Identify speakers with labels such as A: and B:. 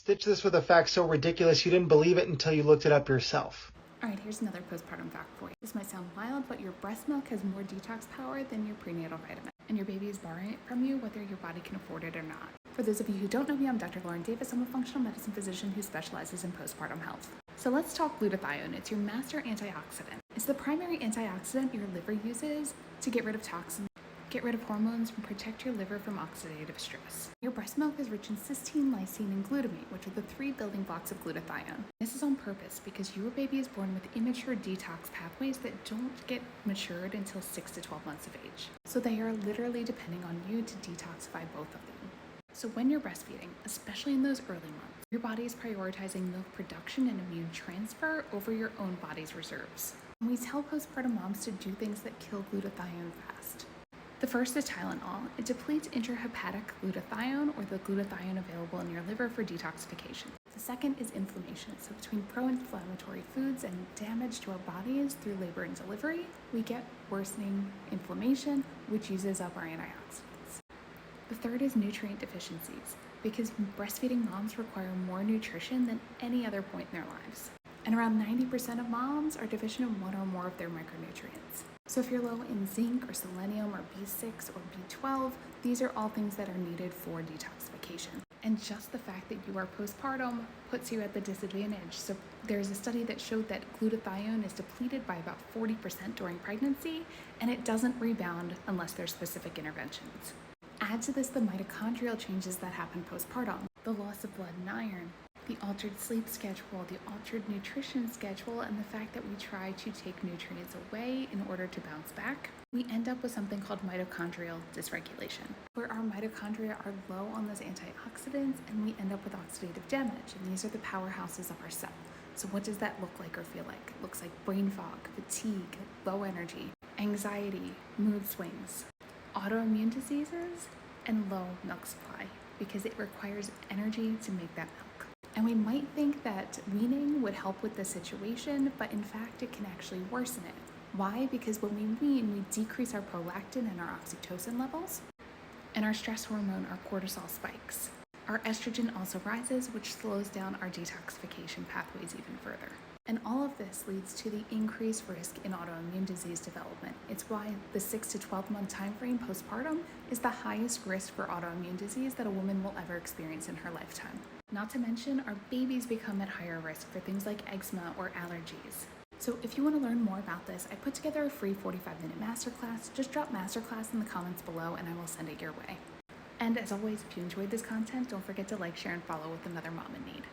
A: Stitch this with a fact so ridiculous you didn't believe it until you looked it up yourself.
B: Alright, here's another postpartum fact for you. This might sound wild, but your breast milk has more detox power than your prenatal vitamin. And your baby is borrowing it from you whether your body can afford it or not. For those of you who don't know me, I'm Dr. Lauren Davis. I'm a functional medicine physician who specializes in postpartum health. So let's talk glutathione. It's your master antioxidant. It's the primary antioxidant your liver uses to get rid of toxins, get rid of hormones, and protect your liver from oxidative stress. Your breast milk is rich in cysteine, lysine, and glutamate, which are the 3 building blocks of glutathione. This is on purpose because your baby is born with immature detox pathways that don't get matured until 6 to 12 months of age. So they are literally depending on you to detoxify both of them. So when you're breastfeeding, especially in those early months, your body is prioritizing milk production and immune transfer over your own body's reserves. And we tell postpartum moms to do things that kill glutathione fast. The first is Tylenol. It depletes intrahepatic glutathione, or the glutathione available in your liver for detoxification. The second is inflammation. So between pro-inflammatory foods and damage to our bodies through labor and delivery, we get worsening inflammation, which uses up our antioxidants. The third is nutrient deficiencies, because breastfeeding moms require more nutrition than any other point in their lives. And around 90% of moms are deficient in one or more of their micronutrients. So if you're low in zinc or selenium or B6 or B12, these are all things that are needed for detoxification. And just the fact that you are postpartum puts you at the disadvantage. So there's a study that showed that glutathione is depleted by about 40% during pregnancy, and it doesn't rebound unless there's specific interventions. Add to this the mitochondrial changes that happen postpartum, the loss of blood and iron, the altered sleep schedule, the altered nutrition schedule, and the fact that we try to take nutrients away in order to bounce back. We end up with something called mitochondrial dysregulation, where our mitochondria are low on those antioxidants and we end up with oxidative damage, and these are the powerhouses of our cell. So what does that look like or feel like? It looks like brain fog, fatigue, low energy, anxiety, mood swings, autoimmune diseases, and low milk supply, because it requires energy to make that milk. And we might think that weaning would help with the situation, but in fact it can actually worsen it. Why? Because when we wean, we decrease our prolactin and our oxytocin levels, and our stress hormone, our cortisol, spikes. Our estrogen also rises, which slows down our detoxification pathways even further. And all of this leads to the increased risk in autoimmune disease development. It's why the 6 to 12 month time frame postpartum is the highest risk for autoimmune disease that a woman will ever experience in her lifetime. Not to mention, our babies become at higher risk for things like eczema or allergies. So if you want to learn more about this, I put together a free 45-minute masterclass. Just drop masterclass in the comments below and I will send it your way. And as always, if you enjoyed this content, don't forget to like, share, and follow with another mom in need.